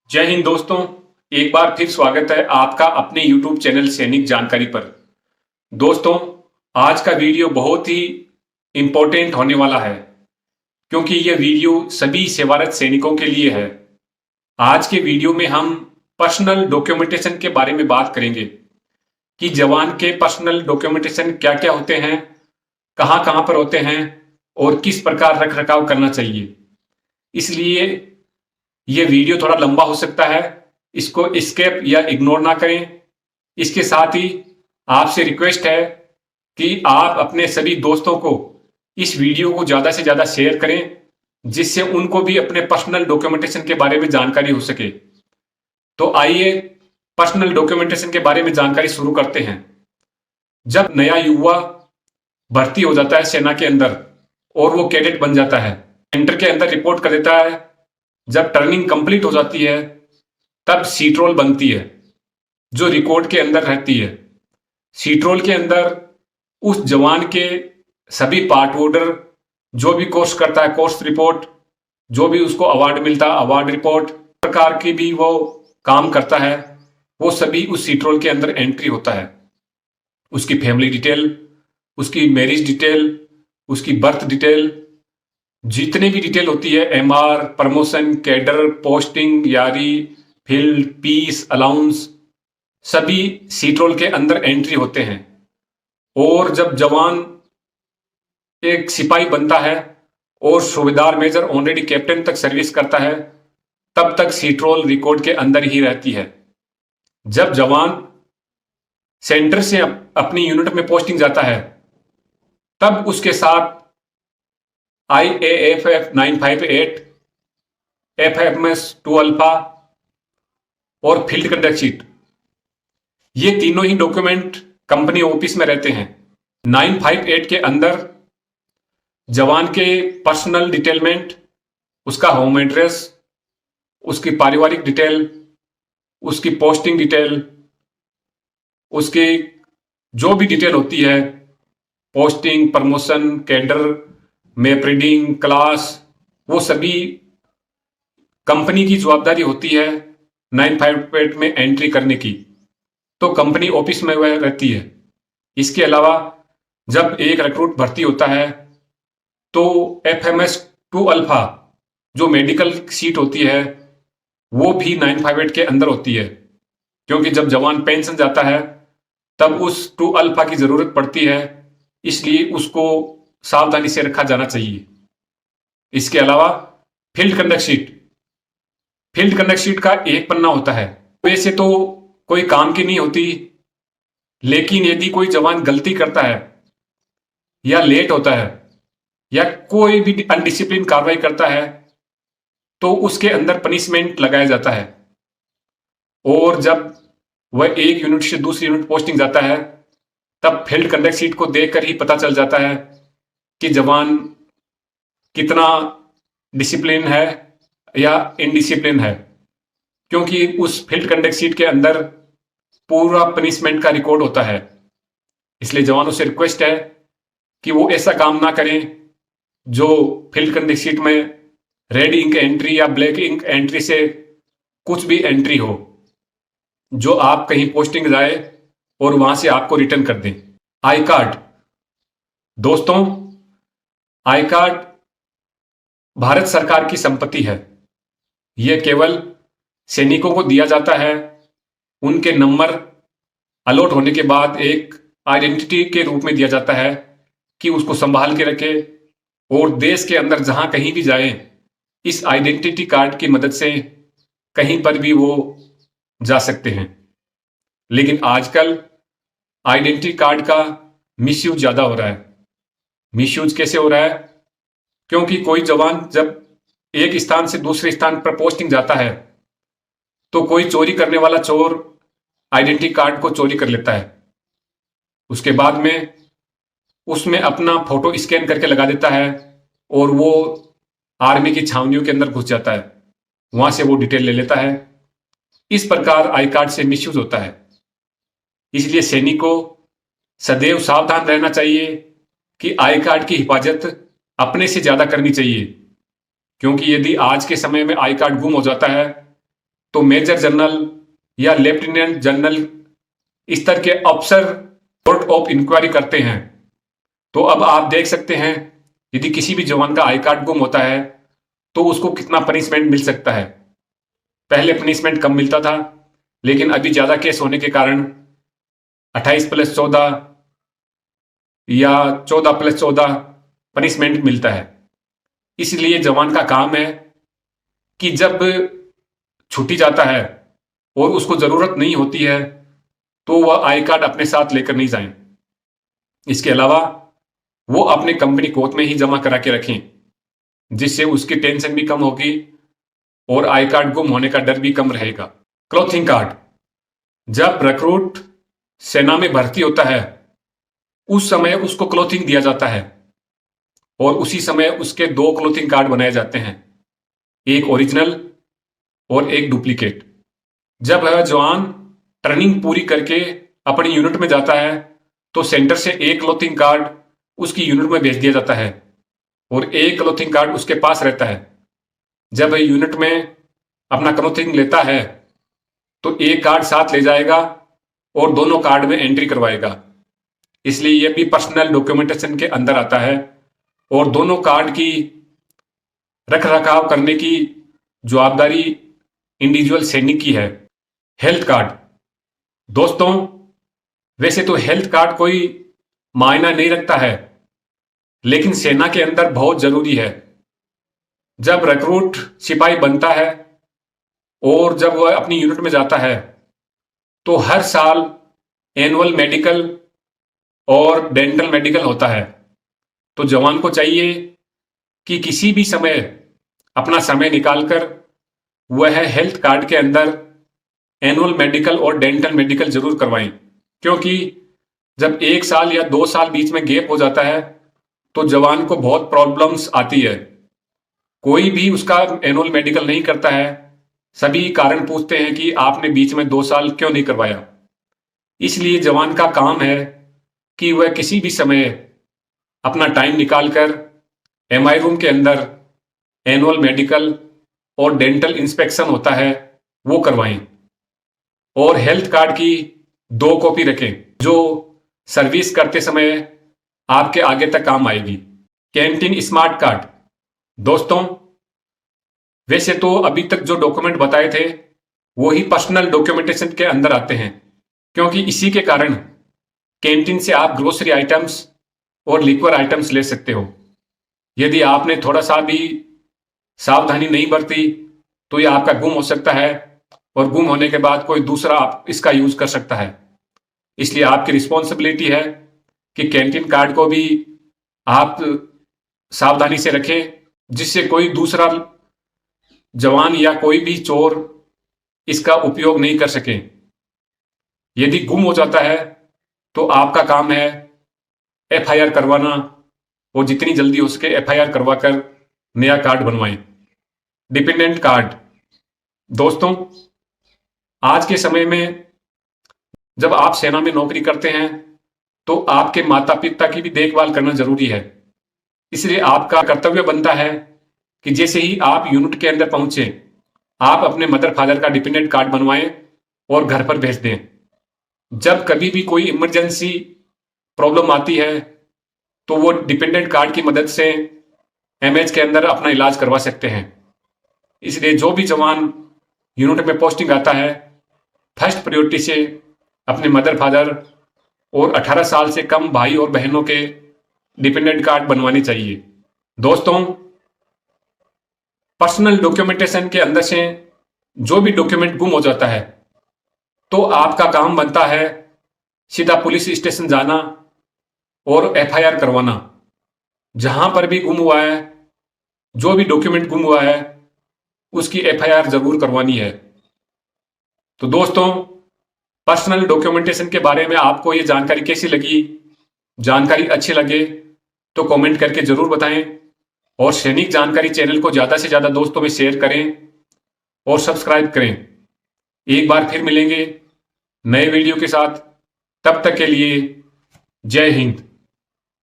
जय हिंद दोस्तों। एक बार फिर स्वागत है आपका अपने YouTube चैनल सैनिक जानकारी पर। दोस्तों, आज का वीडियो बहुत ही इम्पोर्टेंट होने वाला है क्योंकि यह वीडियो सभी सेवारत सैनिकों के लिए है। आज के वीडियो में हम पर्सनल डॉक्यूमेंटेशन के बारे में बात करेंगे कि जवान के पर्सनल डॉक्यूमेंटेशन क्या क्या होते हैं, कहाँ कहाँ पर होते हैं और किस प्रकार रख रखाव करना चाहिए। इसलिए ये वीडियो थोड़ा लंबा हो सकता है, इसको स्किप या इग्नोर ना करें। इसके साथ ही आपसे रिक्वेस्ट है कि आप अपने सभी दोस्तों को इस वीडियो को ज़्यादा से ज़्यादा शेयर करें, जिससे उनको भी अपने पर्सनल डॉक्यूमेंटेशन के बारे में जानकारी हो सके। तो आइए पर्सनल डॉक्यूमेंटेशन के बारे में जानकारी शुरू करते हैं। जब नया युवा भर्ती हो जाता है सेना के अंदर और वो कैडेट बन जाता है, सेंटर के अंदर रिपोर्ट कर देता है। जब टर्निंग कंप्लीट हो जाती है तब सीट रोल बनती है जो रिकॉर्ड के अंदर रहती है। सीट रोल के अंदर उस जवान के सभी पार्ट ऑर्डर, जो भी कोर्स करता है कोर्स रिपोर्ट, जो भी उसको अवार्ड मिलता है अवार्ड रिपोर्ट, प्रकार की भी वो काम करता है, वो सभी उस सीट रोल के अंदर एंट्री होता है। उसकी फैमिली डिटेल, उसकी मैरिज डिटेल, उसकी बर्थ डिटेल, जितने भी डिटेल होती है, एमआर, प्रमोशन, कैडर, पोस्टिंग, यारी, फील्ड, पीस, अलाउंस, सभी सीट रोल के अंदर एंट्री होते हैं। और जब जवान एक सिपाही बनता है और सूबेदार मेजर ऑनरेडी कैप्टन तक सर्विस करता है, तब तक सीट रोल रिकॉर्ड के अंदर ही रहती है। जब जवान सेंटर से अपनी यूनिट में पोस्टिंग जाता है, तब उसके साथ IAFF 958, FMS 2 अल्फा और फील्ड कंडक्ट शीट, ये तीनों ही डॉक्यूमेंट कंपनी ऑफिस में रहते हैं। 958 के अंदर जवान के पर्सनल डिटेलमेंट, उसका होम एड्रेस, उसकी पारिवारिक डिटेल, उसकी पोस्टिंग डिटेल, उसकी जो भी डिटेल होती है, posting, promotion, cadre, map reading, class, वो सभी कंपनी की जवाबदारी होती है 958 में एंट्री करने की। तो कंपनी ऑफिस में वह रहती है। इसके अलावा जब एक रिक्रूट भर्ती होता है तो FMS 2 अल्फा जो मेडिकल सीट होती है वो भी 958 के अंदर होती है, क्योंकि जब जवान पेंशन जाता है तब उस 2 अल्फा की जरूरत पड़ती है, इसलिए उसको सावधानी से रखा जाना चाहिए। इसके अलावा field conduct sheet, field conduct sheet का एक पन्ना होता है। वैसे तो कोई काम की नहीं होती, लेकिन यदि कोई जवान गलती करता है या लेट होता है या कोई भी अनडिसिप्लिन कार्रवाई करता है तो उसके अंदर पनिशमेंट लगाया जाता है। और जब वह एक यूनिट से दूसरी यूनिट पोस्टिंग जाता है तब फील्ड कंडक्ट शीट को देखकर ही पता चल जाता है कि जवान कितना डिसिप्लिन है या इनडिसिप्लिन है, क्योंकि उस फील्ड कंडक्ट शीट के अंदर पूरा पनिशमेंट का रिकॉर्ड होता है। इसलिए जवानों से रिक्वेस्ट है कि वो ऐसा काम ना करें जो फील्ड कंडक्ट शीट में रेड इंक एंट्री या ब्लैक इंक एंट्री से कुछ भी एंट्री हो, जो आप कहीं पोस्टिंग जाए और वहां से आपको रिटर्न कर दें। आई कार्ड, दोस्तों, आई कार्ड भारत सरकार की संपत्ति है। यह केवल सैनिकों को दिया जाता है। उनके नंबर अलॉट होने के बाद एक आइडेंटिटी के रूप में दिया जाता है कि उसको संभाल के रखे और देश के अंदर जहां कहीं भी जाए इस आइडेंटिटी कार्ड की मदद से कहीं पर भी वो जा सकते हैं। लेकिन आजकल आइडेंटिटी कार्ड का मिसयूज ज्यादा हो रहा है। मिसयूज कैसे हो रहा है? क्योंकि कोई जवान जब एक स्थान से दूसरे स्थान पर पोस्टिंग जाता है तो कोई चोरी करने वाला चोर आइडेंटिटी कार्ड को चोरी कर लेता है। उसके बाद में उसमें अपना फोटो स्कैन करके लगा देता है और वो आर्मी की छावनियों के अंदर घुस जाता है, वहां से वो डिटेल ले लेता है। इस प्रकार आई कार्ड से मिसयूज होता है। इसलिए सैनिक को सदैव सावधान रहना चाहिए कि आई कार्ड की हिफाजत अपने से ज्यादा करनी चाहिए, क्योंकि यदि आज के समय में आई कार्ड गुम हो जाता है तो मेजर जनरल या लेफ्टिनेंट जनरल इस तरह के अफसर कोर्ट ऑफ इंक्वायरी करते हैं। तो अब आप देख सकते हैं यदि किसी भी जवान का आई कार्ड गुम होता है तो उसको कितना पनिशमेंट मिल सकता है। पहले पनिशमेंट कम मिलता था, लेकिन अभी ज्यादा केस होने के कारण 28+14 या 14+14 पनिशमेंट मिलता है। इसलिए जवान का काम है कि जब छुट्टी जाता है और उसको जरूरत नहीं होती है तो वह आई कार्ड अपने साथ लेकर नहीं जाएं। इसके अलावा वो अपने कंपनी कोत में ही जमा करा के रखें, जिससे उसकी टेंशन भी कम होगी और आई कार्ड गुम होने का डर भी कम रहेगा। क्लोथिंग कार्ड, जब रिक्रूट सेना में भर्ती होता है उस समय उसको क्लोथिंग दिया जाता है और उसी समय उसके 2 क्लोथिंग कार्ड बनाए जाते हैं, एक ओरिजिनल और एक डुप्लीकेट। जब वह जवान ट्रेनिंग पूरी करके अपनी यूनिट में जाता है तो सेंटर से एक क्लोथिंग कार्ड उसकी यूनिट में भेज दिया जाता है और एक क्लोथिंग कार्ड उसके पास रहता है। जब वह यूनिट में अपना क्लोथिंग लेता है तो एक कार्ड साथ ले जाएगा और दोनों कार्ड में एंट्री करवाएगा। इसलिए यह भी पर्सनल डॉक्यूमेंटेशन के अंदर आता है और दोनों कार्ड की रख रखाव करने की जवाबदारी इंडिविजुअल सैनिक की है। हेल्थ कार्ड, दोस्तों वैसे तो हेल्थ कार्ड कोई मायना नहीं रखता है, लेकिन सेना के अंदर बहुत जरूरी है। जब रिक्रूट सिपाही बनता है और जब वह अपनी यूनिट में जाता है तो हर साल एनुअल मेडिकल और डेंटल मेडिकल होता है। तो जवान को चाहिए कि किसी भी समय अपना समय निकालकर वह हेल्थ कार्ड के अंदर एनुअल मेडिकल और डेंटल मेडिकल जरूर करवाएं, क्योंकि जब 1 साल या 2 साल बीच में गैप हो जाता है तो जवान को बहुत प्रॉब्लम्स आती है। कोई भी उसका एनुअल मेडिकल नहीं करता है, सभी कारण पूछते हैं कि आपने बीच में 2 साल क्यों नहीं करवाया। इसलिए जवान का काम है कि वह किसी भी समय अपना टाइम निकालकर एमआई रूम के अंदर एनुअल मेडिकल और डेंटल इंस्पेक्शन होता है वो करवाएं और हेल्थ कार्ड की 2 कॉपी रखें जो सर्विस करते समय आपके आगे तक काम आएगी। कैंटीन स्मार्ट कार्ड, दोस्तों वैसे तो अभी तक जो डॉक्यूमेंट बताए थे वो ही पर्सनल डॉक्यूमेंटेशन के अंदर आते हैं, क्योंकि इसी के कारण कैंटीन से आप ग्रोसरी आइटम्स और लिक्वर आइटम्स ले सकते हो। यदि आपने थोड़ा सा भी सावधानी नहीं बरती तो ये आपका गुम हो सकता है और गुम होने के बाद कोई दूसरा इसका यूज कर सकता है। इसलिए आपकी रिस्पॉन्सिबिलिटी है कि कैंटीन कार्ड को भी आप सावधानी से रखें, जिससे कोई दूसरा जवान या कोई भी चोर इसका उपयोग नहीं कर सके। यदि गुम हो जाता है तो आपका काम है एफआईआर करवाना और जितनी जल्दी हो सके एफआईआर करवाकर नया कार्ड बनवाएं। डिपेंडेंट कार्ड, दोस्तों आज के समय में जब आप सेना में नौकरी करते हैं तो आपके माता पिता की भी देखभाल करना जरूरी है। इसलिए आपका कर्तव्य बनता है कि जैसे ही आप यूनिट के अंदर पहुंचे आप अपने मदर फादर का डिपेंडेंट कार्ड बनवाएं और घर पर भेज दें। जब कभी भी कोई इमरजेंसी प्रॉब्लम आती है तो वो डिपेंडेंट कार्ड की मदद से एमएच के अंदर अपना इलाज करवा सकते हैं। इसलिए जो भी जवान यूनिट में पोस्टिंग आता है फर्स्ट प्रायोरिटी से अपने मदर फादर और 18 साल से कम भाई और बहनों के डिपेंडेंट कार्ड बनवाने चाहिए। दोस्तों पर्सनल डॉक्यूमेंटेशन के अंदर से जो भी डॉक्यूमेंट गुम हो जाता है तो आपका काम बनता है सीधा पुलिस स्टेशन जाना और एफआईआर करवाना। जहां पर भी गुम हुआ है, जो भी डॉक्यूमेंट गुम हुआ है उसकी एफआईआर जरूर करवानी है। तो दोस्तों पर्सनल डॉक्यूमेंटेशन के बारे में आपको ये जानकारी कैसी लगी? जानकारी अच्छी लगे तो कमेंट करके जरूर बताएं और सैनिक जानकारी चैनल को ज्यादा से ज्यादा दोस्तों में शेयर करें और सब्सक्राइब करें। एक बार फिर मिलेंगे नए वीडियो के साथ, तब तक के लिए जय हिंद।